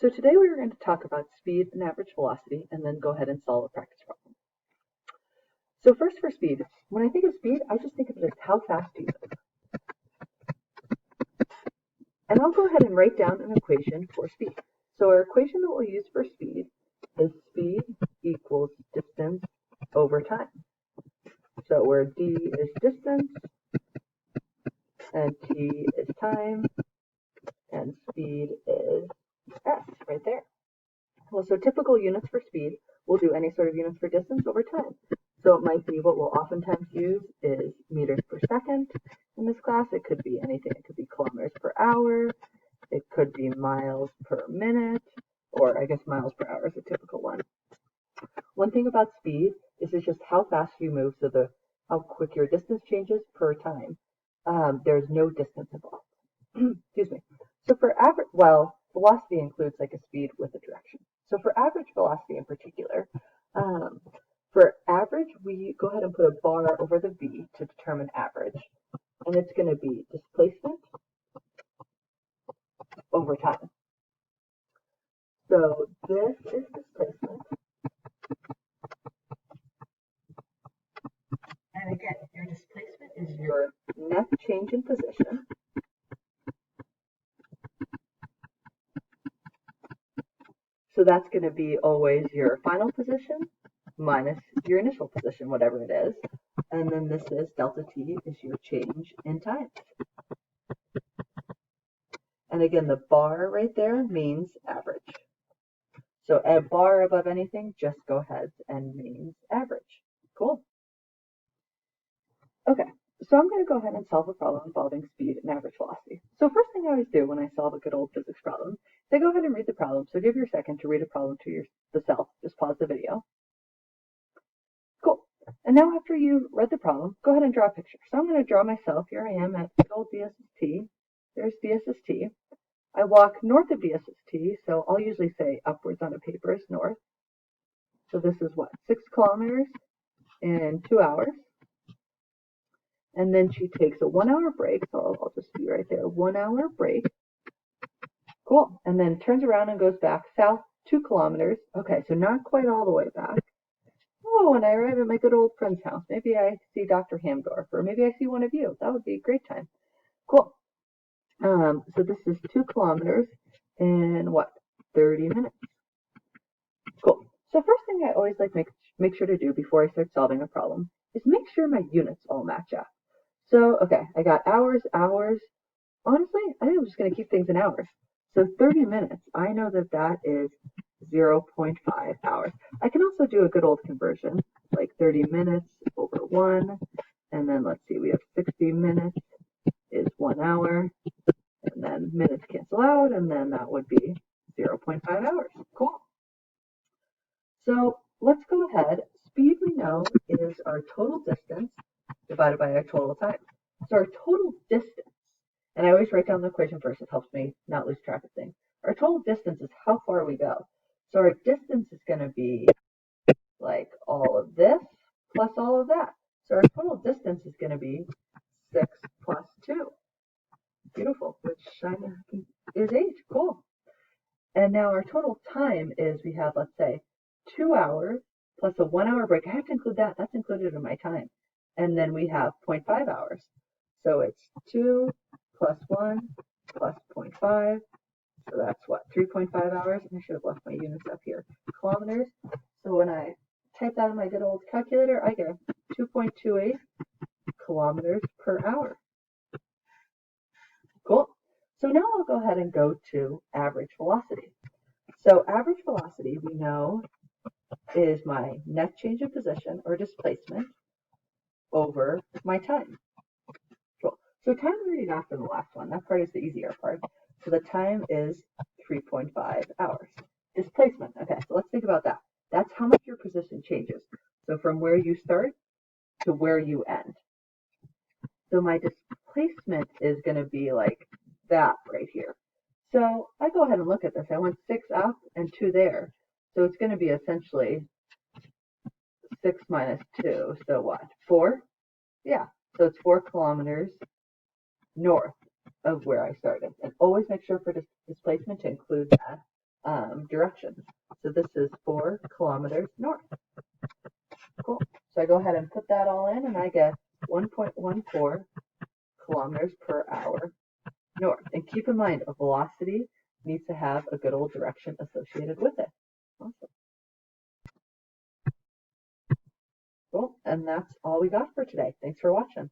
So today we're going to talk about speed and average velocity and then go ahead and solve a practice problem. So first for speed, when I think of speed, I just think of it as how fast do you move. And I'll go ahead and write down an equation for speed. So our equation that we'll use for speed is speed equals distance over time. So where d is distance and t is time and speed is s right there. Well, so typical units for speed, we'll do any sort of units for distance over time. So it might be what we'll oftentimes use is meters per second in this class. It could be anything. It could be kilometers per hour. It could be miles per minute, or I guess miles per hour is a typical one. One thing about speed is it's just how fast you move, so how quick your distance changes per time. There's no distance involved. Excuse me. So for average, well, velocity includes like a speed with a direction. So for average velocity in particular, for average, we go ahead and put a bar over the v to determine average. And it's going to be displacement over time. So this is displacement. And again, your displacement is your net change in position. So that's going to be always your final position minus your initial position, whatever it is. And then this is delta t is your change in time. And again, the bar right there means average. So a bar above anything just go ahead and means average. Cool. Okay, so I'm going to go ahead and solve a problem involving speed and average velocity. So first thing I always do when I solve a good old physics problem is I go ahead and read the problem. So give your second to read a problem to yourself. Just pause the video. Cool. And now after you've read the problem, go ahead and draw a picture. So I'm going to draw myself. Here I am at good old DSST. There's DSST. I walk north of DSST, so I'll usually say upwards on a paper is north. So this is what, 6 kilometers in 2 hours. And then she takes a 1 hour break, so I'll just be right there, 1 hour break. Cool. And then turns around and goes back south 2 kilometers. Okay, so not quite all the way back. Oh, and I arrive at my good old friend's house. Maybe I see Dr. Hamdorf, or maybe I see one of you. That would be a great time. Cool. So this is 2 kilometers in what, 30 minutes. Cool. So first thing I always like make sure to do before I start solving a problem is make sure my units all match up. So, okay, I got hours. Honestly, I think I'm just going to keep things in hours. So 30 minutes, I know that that is 0.5 hours. I can also do a good old conversion, like 30 minutes over 1. And then let's see, we have 60 minutes is 1 hour. And then minutes cancel out, and then that would be 0.5 hours. Cool. So let's go ahead. Speed we know is our total distance divided by our total time. So our total distance, and I always write down the equation first. It helps me not lose track of things. Our total distance is how far we go. So our distance is going to be like all of this plus all of that. So our total distance is going to be 6 plus 2. Beautiful, which is 8. Cool. And now our total time is we have, let's say, 2 hours plus a 1 hour break. I have to include that. That's included in my time. And then we have 0.5 hours. So it's 2 plus 1 plus 0.5. So that's what, 3.5 hours? And I should have left my units up here. Kilometers. So when I type that in my good old calculator, I get 2.28 kilometers per hour. Cool. So now I'll go ahead and go to average velocity. So average velocity, we know, is my net change in position or displacement over my time. Cool. So time we already got for the last one. That part is the easier part. So the time is 3.5 hours. Displacement. Okay, so let's think about that. That's how much your position changes. So from where you start to where you end. So my displacement is going to be like that right here. So I go ahead and look at this. I went 6 up and 2 there. So it's going to be essentially 6 minus 2. So what? 4? Yeah. So it's 4 kilometers north of where I started. And always make sure for displacement to include that directions. So this is 4 kilometers north. Cool. So I go ahead and put that all in, and I get 1.14 kilometers per hour north. And keep in mind, a velocity needs to have a good old direction associated with it. Awesome. Cool. And that's all we got for today. Thanks for watching.